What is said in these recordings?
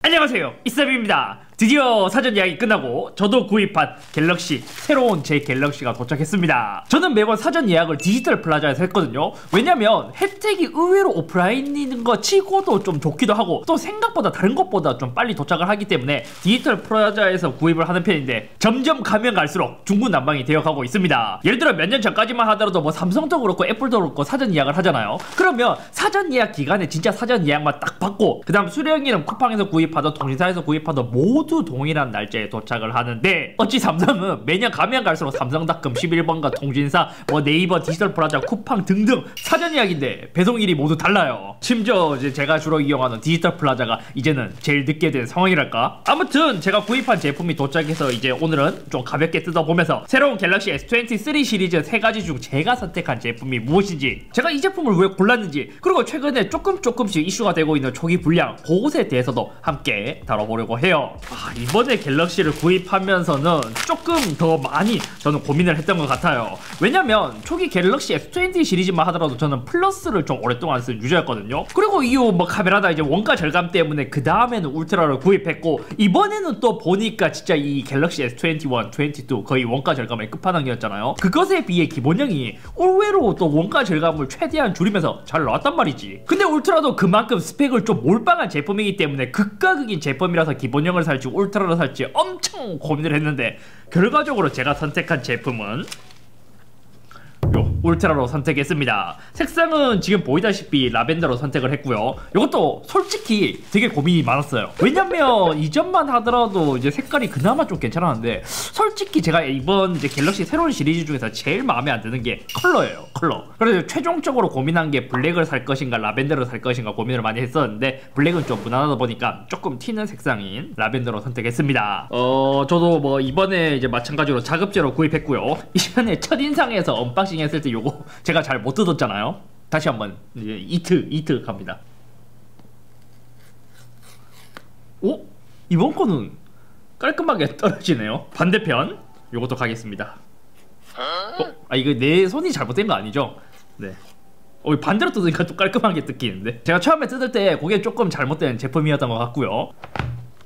안녕하세요, 이쌤입니다. 드디어 사전 예약이 끝나고 저도 구입한 갤럭시, 새로운 제 갤럭시가 도착했습니다. 저는 매번 사전 예약을 디지털 플라자에서 했거든요. 왜냐면 혜택이 의외로 오프라인인 거 치고도 좀 좋기도 하고, 또 생각보다 다른 것보다 좀 빨리 도착을 하기 때문에 디지털 플라자에서 구입을 하는 편인데, 점점 가면 갈수록 중구난방이 되어가고 있습니다. 예를 들어 몇 년 전까지만 하더라도 뭐 삼성도 그렇고 애플도 그렇고 사전 예약을 하잖아요. 그러면 사전 예약 기간에 진짜 사전 예약만 딱 받고, 그 다음 수령일은 쿠팡에서 구입하던 통신사에서 구입하던 모두 동일한 날짜에 도착을 하는데, 어찌 삼성은 매년 가면 갈수록 삼성닷컴 11번가 통신사, 뭐 네이버, 디지털 플라자, 쿠팡 등등 사전 예약인데 배송일이 모두 달라요. 심지어 이제 제가 주로 이용하는 디지털 플라자가 이제는 제일 늦게 된 상황이랄까. 아무튼 제가 구입한 제품이 도착해서 이제 오늘은 좀 가볍게 뜯어보면서 새로운 갤럭시 S23 시리즈 3가지 중 제가 선택한 제품이 무엇인지, 제가 이 제품을 왜 골랐는지, 그리고 최근에 조금씩 이슈가 되고 있는 초기 불량, 그것에 대해서도 함께 다뤄보려고 해요. 이번에 갤럭시를 구입하면서는 조금 더 많이 저는 고민을 했던 것 같아요. 왜냐면 초기 갤럭시 S20 시리즈만 하더라도 저는 플러스를 좀 오랫동안 쓴 유저였거든요. 그리고 이후 뭐 카메라다 이제 원가 절감 때문에 그 다음에는 울트라를 구입했고, 이번에는 또 보니까 진짜 이 갤럭시 S21, 22 거의 원가 절감의 끝판왕이었잖아요. 그것에 비해 기본형이 의외로 또 원가 절감을 최대한 줄이면서 잘 나왔단 말이지. 근데 울트라도 그만큼 스펙을 좀 몰빵한 제품이기 때문에 극과 극인 제품이라서 기본형을 살지 울트라를 살지 엄청 고민을 했는데, 결과적으로 제가 선택한 제품은 요 울트라로 선택했습니다. 색상은 지금 보이다시피 라벤더로 선택을 했고요. 이것도 솔직히 되게 고민이 많았어요. 왜냐면 이전만 하더라도 이제 색깔이 그나마 좀 괜찮았는데, 솔직히 제가 이번 이제 갤럭시 새로운 시리즈 중에서 제일 마음에 안 드는 게 컬러예요. 컬러. 그래서 최종적으로 고민한 게 블랙을 살 것인가 라벤더를 살 것인가 고민을 많이 했었는데, 블랙은 좀 무난하다 보니까 조금 튀는 색상인 라벤더로 선택했습니다. 저도 뭐 이번에 이제 마찬가지로 자급제로 구입했고요. 이전에 첫인상에서 언박싱 했을 때 요거 제가 잘 못 뜯었잖아요. 다시 한번 이제 이트 갑니다. 오? 이번 거는 깔끔하게 떨어지네요. 반대편 요것도 가겠습니다. 이거 내 손이 잘못된 거 아니죠? 네. 반대로 뜯으니까 또 깔끔하게 뜯기는데, 제가 처음에 뜯을 때 그게 조금 잘못된 제품이었던 것 같고요.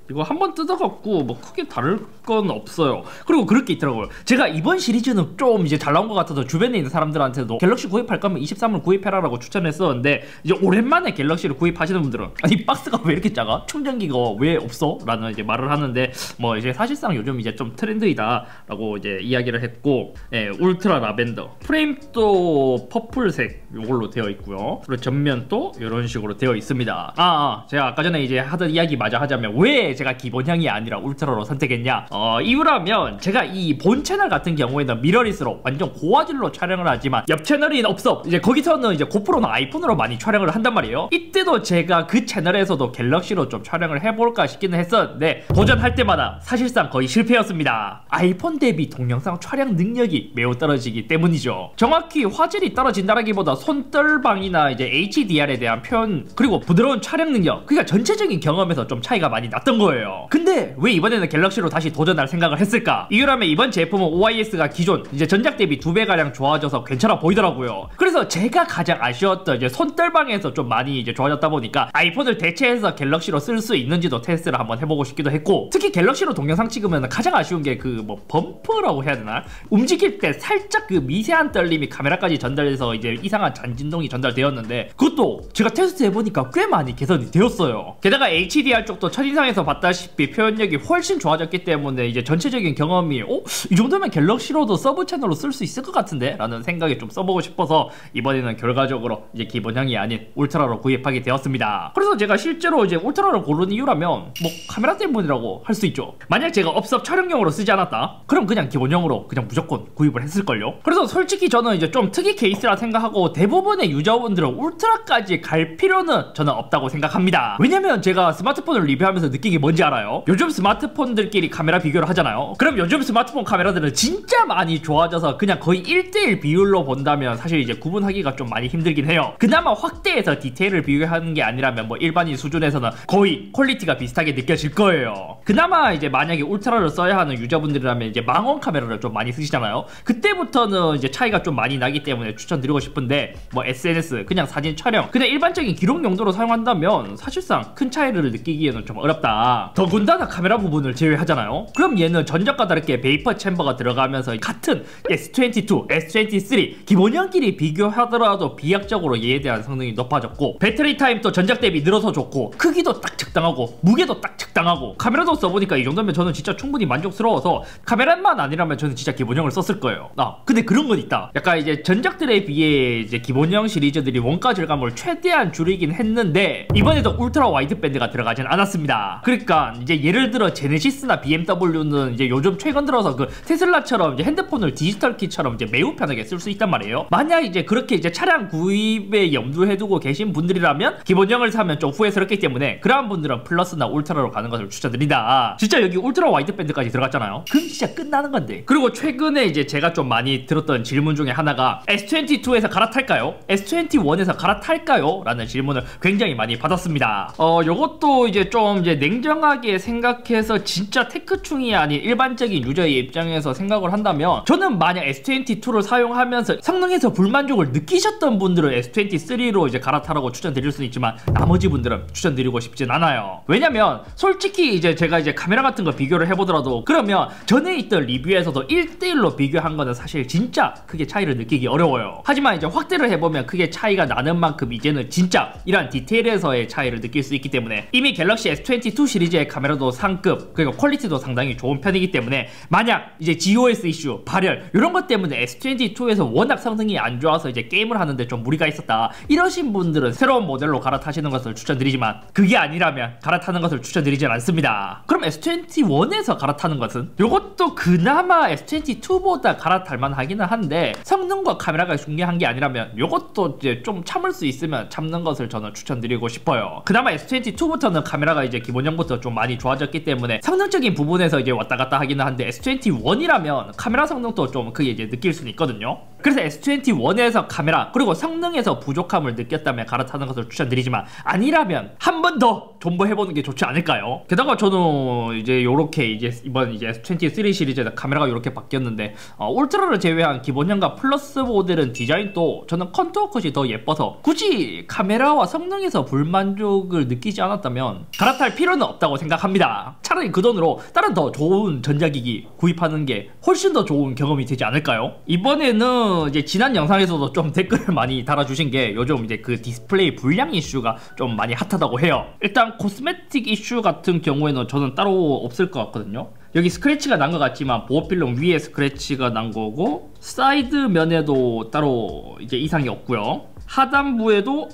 이거 한번 뜯어갖고 뭐 크게 다를 건 없어요. 그리고 그럴 게 있더라고요. 제가 이번 시리즈는 좀 이제 잘 나온 것 같아서 주변에 있는 사람들한테도 갤럭시 구입할 거면 23을 구입해라 라고 추천했었는데, 이제 오랜만에 갤럭시를 구입하시는 분들은 아니 박스가 왜 이렇게 작아? 충전기가 왜 없어? 라는 이제 말을 하는데, 뭐 이제 사실상 요즘 이제 좀 트렌드이다 라고 이제 이야기를 했고, 울트라 라벤더 프레임도 퍼플색 요걸로 되어 있고요. 그리고 전면도 이런 식으로 되어 있습니다. 제가 아까 전에 이제 하던 이야기 마저 하자면, 왜 제가 기본형이 아니라 울트라로 선택했냐, 이유라면 제가 이 본 채널 같은 경우에는 미러리스로 완전 고화질로 촬영을 하지만 옆 채널인 업섭, 이제 거기서는 이제 고프로나 아이폰으로 많이 촬영을 한단 말이에요. 이때도 제가 그 채널에서도 갤럭시로 좀 촬영을 해볼까 싶기는 했었는데, 도전할 때마다 사실상 거의 실패였습니다. 아이폰 대비 동영상 촬영 능력이 매우 떨어지기 때문이죠. 정확히 화질이 떨어진다라기보다 손떨방이나 이제 HDR에 대한 표현, 그리고 부드러운 촬영 능력, 그러니까 전체적인 경험에서 좀 차이가 많이 났던 거예요. 근데 왜 이번에는 갤럭시로 다시 도전할 생각을 했을까? 이유라면 이번 제품은 OIS가 기존 이제 전작 대비 2배가량 좋아져서 괜찮아 보이더라고요. 그래서 제가 가장 아쉬웠던 이제 손떨방에서 좀 많이 이제 좋아졌다 보니까 아이폰을 대체해서 갤럭시로 쓸 수 있는지도 테스트를 한번 해보고 싶기도 했고, 특히 갤럭시로 동영상 찍으면 가장 아쉬운 게 그 뭐 범퍼라고 해야 되나? 움직일 때 살짝 그 미세한 떨림이 카메라까지 전달돼서 이제 이상한 잔진동이 전달되었는데, 그것도 제가 테스트 해보니까 꽤 많이 개선이 되었어요. 게다가 HDR 쪽도 첫인상에서 봤다시피 표현력이 훨씬 좋아졌기 때문에 이제 전체적인 경험이 이 정도면 갤럭시로도 서브 채널로 쓸 수 있을 것 같은데? 라는 생각에 좀 써보고 싶어서 이번에는 결과적으로 이제 기본형이 아닌 울트라로 구입하게 되었습니다. 그래서 제가 실제로 이제 울트라를 고른 이유라면 뭐 카메라 때문이라고 할 수 있죠. 만약 제가 업섭 촬영용으로 쓰지 않았다? 그럼 그냥 기본형으로 그냥 무조건 구입을 했을걸요. 그래서 솔직히 저는 이제 좀 특이 케이스라 생각하고, 대부분의 유저분들은 울트라까지 갈 필요는 저는 없다고 생각합니다. 왜냐면 제가 스마트폰을 리뷰하면서 느낀 게 뭔지 알아요? 요즘 스마트폰들끼리 카메라 비교를 하잖아요. 그럼 요즘 스마트폰 카메라들은 진짜 많이 좋아져서 그냥 거의 1대1 비율로 본다면 사실 이제 구분하기가 좀 많이 힘들긴 해요. 그나마 확대해서 디테일을 비교하는 게 아니라면 뭐 일반인 수준에서는 거의 퀄리티가 비슷하게 느껴질 거예요. 그나마 이제 만약에 울트라를 써야 하는 유저분들이라면 이제 망원 카메라를 좀 많이 쓰시잖아요. 그때부터는 이제 차이가 좀 많이 나기 때문에 추천드리고 싶은데, 뭐 SNS, 그냥 사진 촬영, 그냥 일반적인 기록 용도로 사용한다면 사실상 큰 차이를 느끼기에는 좀 어렵다. 더군다나 카메라 부분을 제외하잖아요. 그럼 얘는 전작과 다르게 베이퍼 챔버가 들어가면서 같은 S22, S23 기본형끼리 비교하더라도 비약적으로 얘에 대한 성능이 높아졌고, 배터리 타임도 전작 대비 늘어서 좋고, 크기도 딱 적당하고, 무게도 딱 적당하고, 카메라도 써보니까 이 정도면 저는 진짜 충분히 만족스러워서 카메라만 아니라면 저는 진짜 기본형을 썼을 거예요. 근데 그런 건 있다. 약간 이제 전작들에 비해 이제 기본형 시리즈들이 원가 절감을 최대한 줄이긴 했는데 이번에도 울트라 와이드 밴드가 들어가진 않았습니다. 그러니까 이제 예를 들어 제네시스나 BMW는 이제 요즘 최근 들어서 그 테슬라처럼 이제 핸드폰을 디지털 키처럼 이제 매우 편하게 쓸 수 있단 말이에요. 만약 이제 그렇게 이제 차량 구입에 염두해 두고 계신 분들이라면 기본형을 사면 좀 후회스럽기 때문에 그러한 분들은 플러스나 울트라로 가는 것을 추천드린다. 진짜 여기 울트라 와이드 밴드까지 들어갔잖아요. 그럼 진짜 끝나는 건데. 그리고 최근에 이제 제가 좀 많이 들었던 질문 중에 하나가 S22에서 갈아탈까요? S21에서 갈아탈까요? 라는 질문을 굉장히 많이 받았습니다. 요것도 이제 좀 이제 냉정하게 생각해서 진짜 테크충이 아닌 일반적인 유저의 입장에서 생각을 한다면 저는 만약 S22를 사용하면서 성능에서 불만족을 느끼셨던 분들은 S23로 이제 갈아타라고 추천드릴 수는 있지만 나머지 분들은 추천드리고 싶진 않아요. 왜냐면 솔직히 이제 제가 이제 카메라 같은 거 비교를 해보더라도 그러면 전에 있던 리뷰에서도 1대1로 비교한 거는 사실 진짜 크게 차이를 느끼기 어려워요. 하지만 이제 확대를 해보면 크게 차이가 나는 만큼 이제는 진짜 이런 디테일에서의 차이를 느낄 수 있기 때문에 이미 갤럭시 S22 시리즈의 카메라도 상급, 그리고 퀄리티도 상당히 좋은 편이기 때문에 만약 이제 GOS 이슈, 발열 이런 것 때문에 S22에서 워낙 성능이 안 좋아서 이제 게임을 하는데 좀 무리가 있었다 이러신 분들은 새로운 모델로 갈아타시는 것을 추천드리지만 그게 아니라면 갈아타는 것을 추천드리진 않습니다. 그럼 S21에서 갈아타는 것은? 요것도 그나마 S22보다 갈아탈만 하기는 한데 성능과 카메라가 중요한 게 아니라면 요것도 이제 좀 참을 수 있으면 참는 것을 저는 추천드리고 싶어요. 그나마 S22부터는 카메라가 이제 기본형부터 좀 많이 좋아졌기 때문에 성능적인 부분에서 이제 왔다 갔다 하기는 한데 S21이라면 카메라 성능도 좀 크게 이제 느낄 수는 있거든요. 그래서 S21에서 카메라 그리고 성능에서 부족함을 느꼈다면 갈아타는 것을 추천드리지만 아니라면 한 번 더 존버해보는 게 좋지 않을까요? 게다가 저는 이제 요렇게 이제 이번 이제 S23 시리즈에서 카메라가 요렇게 바뀌었는데 울트라를 제외한 기본형과 플러스 모델은 디자인도 저는 컨투어 컷이 더 예뻐서 굳이 카메라와 성능에서 불만족을 느끼지 않았다면 갈아탈 필요는 없다고 생각합니다. 차라리 그 돈으로 다른 더 좋은 전자기기 구입하는 게 훨씬 더 좋은 경험이 되지 않을까요? 이번에는 이제 지난 영상에서도 좀 댓글을 많이 달아주신 게 요즘 이제 그 디스플레이 불량 이슈가 좀 많많이 핫하다고 해요. 일단 코스메틱 이슈 같은 경우에는 저는 따로 없을 것 같거든요. 여기 스크래치가 난 것 같지만 보호필름 위에 스크래치가 난 거고 사이드 면에도 따로 이제 이상이 없고요. 하단부에도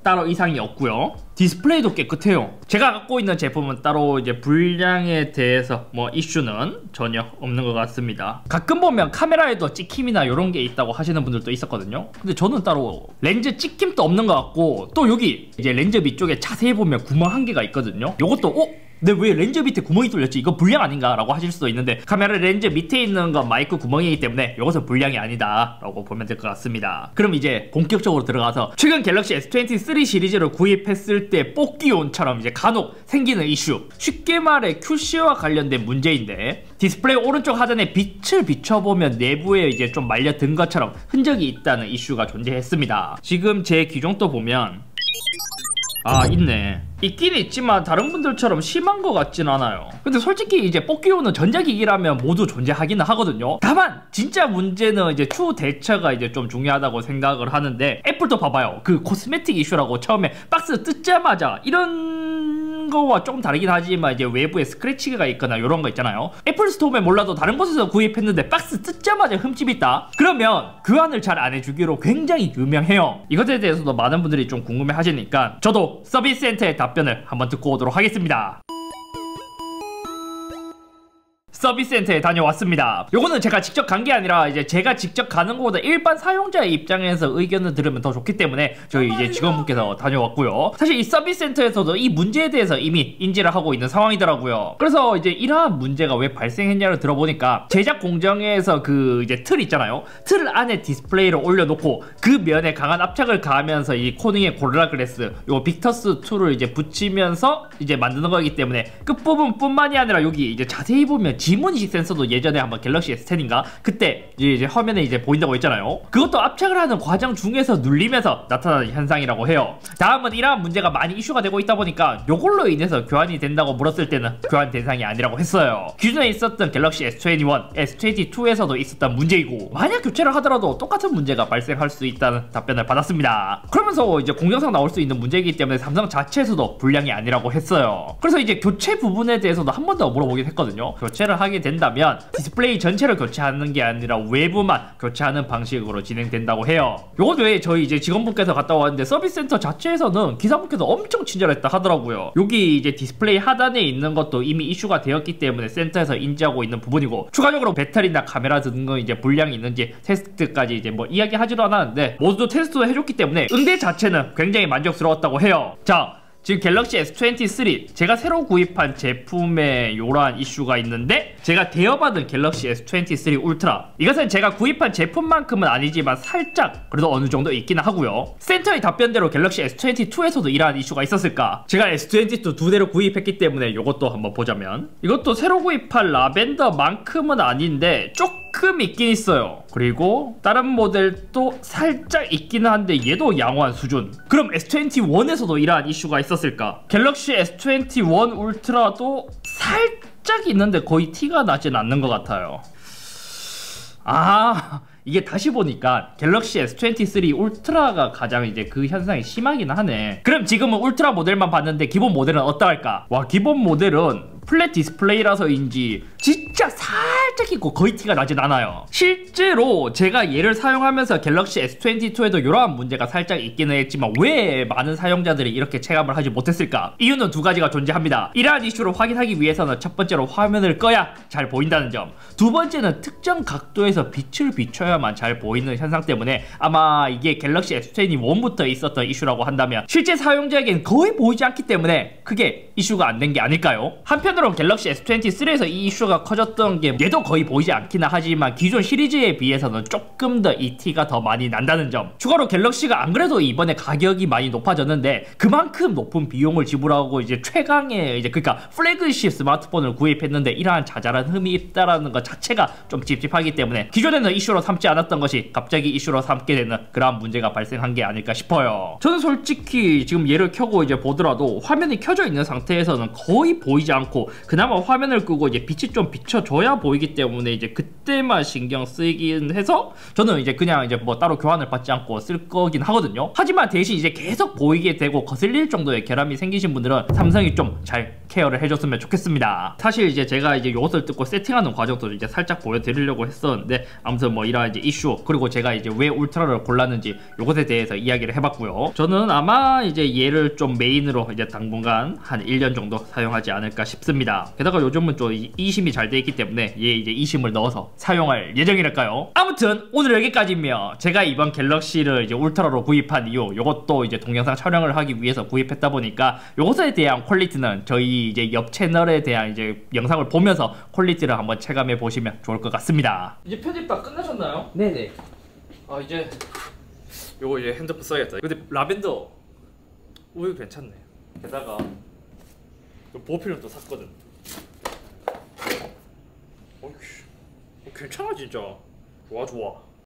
따로 이상이 없고요. 디스플레이도 깨끗해요. 제가 갖고 있는 제품은 따로 이제 불량에 대해서 뭐 이슈는 전혀 없는 것 같습니다. 가끔 보면 카메라에도 찍힘이나 이런 게 있다고 하시는 분들도 있었거든요. 근데 저는 따로 렌즈 찍힘도 없는 것 같고 또 여기 이제 렌즈 밑쪽에 자세히 보면 구멍 한 개가 있거든요. 요것도 근데 왜 렌즈 밑에 구멍이 뚫렸지? 이거 불량 아닌가? 라고 하실 수도 있는데 카메라 렌즈 밑에 있는 건 마이크 구멍이기 때문에 이것은 불량이 아니다 라고 보면 될 것 같습니다. 그럼 이제 본격적으로 들어가서 최근 갤럭시 S23 시리즈를 구입했을 때 뽑기온처럼 이제 간혹 생기는 이슈, 쉽게 말해 QC와 관련된 문제인데 디스플레이 오른쪽 하단에 빛을 비춰보면 내부에 이제 좀 말려든 것처럼 흔적이 있다는 이슈가 존재했습니다. 지금 제 기종도 보면 있네. 있긴 있지만 다른 분들처럼 심한 것 같진 않아요. 근데 솔직히 이제 뽑기용은 전자기기라면 모두 존재하기는 하거든요. 다만 진짜 문제는 이제 추후 대처가 이제 좀 중요하다고 생각을 하는데 애플도 봐봐요. 그 코스메틱 이슈라고 처음에 박스 뜯자마자 이런 거와 조금 다르긴 하지만 이제 외부에 스크래치가 있거나 이런 거 있잖아요. 애플 스토어면 몰라도 다른 곳에서 구입했는데 박스 뜯자마자 흠집이 있다? 그러면 교환을 잘 안 해주기로 굉장히 유명해요. 이것에 대해서도 많은 분들이 좀 궁금해 하시니까 저도 서비스 센터의 답변을 한번 듣고 오도록 하겠습니다. 서비스 센터에 다녀왔습니다. 요거는 제가 직접 간 게 아니라 이제 제가 직접 가는 것보다 일반 사용자의 입장에서 의견을 들으면 더 좋기 때문에 저희 이제 직원분께서 다녀왔고요. 사실 이 서비스 센터에서도 이 문제에 대해서 이미 인지를 하고 있는 상황이더라고요. 그래서 이제 이러한 문제가 왜 발생했냐를 들어보니까 제작 공정에서 그 이제 틀 있잖아요. 틀 안에 디스플레이를 올려놓고 그 면에 강한 압착을 가하면서 이 코닝의 고르라 글래스 요 빅터스 2를 이제 붙이면서 이제 만드는 거기 때문에 끝부분 뿐만이 아니라 여기 이제 자세히 보면 지문인식 센서도 예전에 한번 갤럭시 S10인가 그때 이제 화면에 이제 보인다고 했잖아요. 그것도 압착을 하는 과정 중에서 눌리면서 나타나는 현상이라고 해요. 다음은 이러한 문제가 많이 이슈가 되고 있다 보니까 요걸로 인해서 교환이 된다고 물었을 때는 교환 대상이 아니라고 했어요. 기존에 있었던 갤럭시 S21, S22에서도 있었던 문제이고 만약 교체를 하더라도 똑같은 문제가 발생할 수 있다는 답변을 받았습니다. 그러면서 이제 공정상 나올 수 있는 문제이기 때문에 삼성 자체에서도 불량이 아니라고 했어요. 그래서 이제 교체 부분에 대해서도 한 번 더 물어보긴 했거든요. 교체를 하게 된다면 디스플레이 전체를 교체하는 게 아니라 외부만 교체하는 방식으로 진행된다고 해요. 요것 외에 저희 이제 직원분께서 갔다 왔는데 서비스 센터 자체에서는 기사분께서 엄청 친절했다 하더라고요. 여기 이제 디스플레이 하단에 있는 것도 이미 이슈가 되었기 때문에 센터에서 인지하고 있는 부분이고 추가적으로 배터리나 카메라 등은 이제 불량이 있는지 테스트까지 이제 뭐 이야기하지도 않았는데 모두 테스트도 해줬기 때문에 응대 자체는 굉장히 만족스러웠다고 해요. 자, 지금 갤럭시 S23 제가 새로 구입한 제품에 요러한 이슈가 있는데 제가 대여받은 갤럭시 S23 울트라 이것은 제가 구입한 제품만큼은 아니지만 살짝 그래도 어느 정도 있기는 하고요. 센터의 답변대로 갤럭시 S22에서도 이러한 이슈가 있었을까? 제가 S22 두 대를 구입했기 때문에 요것도 한번 보자면 이것도 새로 구입한 라벤더만큼은 아닌데 조금 있긴 있어요. 그리고 다른 모델도 살짝 있기는 한데 얘도 양호한 수준. 그럼 S21에서도 이러한 이슈가 있었을까? 갤럭시 S21 울트라도 살짝 있는데 거의 티가 나진 않는 것 같아요. 이게 다시 보니까 갤럭시 S23 울트라가 가장 이제 그 현상이 심하긴 하네. 그럼 지금은 울트라 모델만 봤는데 기본 모델은 어떠할까? 와, 기본 모델은 플랫 디스플레이라서인지 진짜 살짝 있고 거의 티가 나진 않아요. 실제로 제가 얘를 사용하면서 갤럭시 S22에도 이러한 문제가 살짝 있기는 했지만 왜 많은 사용자들이 이렇게 체감을 하지 못했을까? 이유는 두 가지가 존재합니다. 이러한 이슈를 확인하기 위해서는 첫 번째로 화면을 꺼야 잘 보인다는 점, 두 번째는 특정 각도에서 빛을 비춰야만 잘 보이는 현상 때문에 아마 이게 갤럭시 S21부터 있었던 이슈라고 한다면 실제 사용자에겐 거의 보이지 않기 때문에 그게 이슈가 안 된 게 아닐까요? 한편으로 갤럭시 S23에서 이 이슈가 커졌던 게 얘도 거의 보이지 않기는 하지만 기존 시리즈에 비해서는 조금 더 이 티가 더 많이 난다는 점, 추가로 갤럭시가 안 그래도 이번에 가격이 많이 높아졌는데 그만큼 높은 비용을 지불하고 이제 최강의 이제 그러니까 플래그십 스마트폰을 구입했는데 이러한 자잘한 흠이 있다라는 것 자체가 좀 찝찝하기 때문에 기존에는 이슈로 삼지 않았던 것이 갑자기 이슈로 삼게 되는 그러한 문제가 발생한 게 아닐까 싶어요. 저는 솔직히 지금 얘를 켜고 이제 보더라도 화면이 켜져 있는 상태에서는 거의 보이지 않고 그나마 화면을 끄고 이제 빛이 좀 비춰줘야 보이기 때문에 이제 그때만 신경 쓰이긴 해서 저는 이제 그냥 이제 뭐 따로 교환을 받지 않고 쓸 거긴 하거든요. 하지만 대신 이제 계속 보이게 되고 거슬릴 정도의 결함이 생기신 분들은 삼성이 좀 잘 케어를 해줬으면 좋겠습니다. 사실 이제 제가 이제 이것을 뜯고 세팅하는 과정도 이제 살짝 보여드리려고 했었는데 아무튼 뭐 이런 이제 이슈 그리고 제가 이제 왜 울트라를 골랐는지 이것에 대해서 이야기를 해봤고요. 저는 아마 이제 얘를 좀 메인으로 이제 당분간 한 1년 정도 사용하지 않을까 싶습니다. 게다가 요즘은 좀 e심이 잘 돼 있기 때문에 얘 이제 e심을 넣어서 사용할 예정이랄까요. 아무튼 오늘 여기까지며 제가 이번 갤럭시를 이제 울트라로 구입한 이유 요것도 이제 동영상 촬영을 하기 위해서 구입했다 보니까 요것에 대한 퀄리티는 저희 이제 옆 채널에 대한 이제 영상을 보면서 퀄리티를 한번 체감해 보시면 좋을 것 같습니다. 이제 편집 다 끝나셨나요? 네네. 이제 요거 이제 핸드폰 써야겠다. 근데 라벤더 우유 괜찮네. 게다가 보필은 또 샀거든. 괜찮아 진짜. 좋아.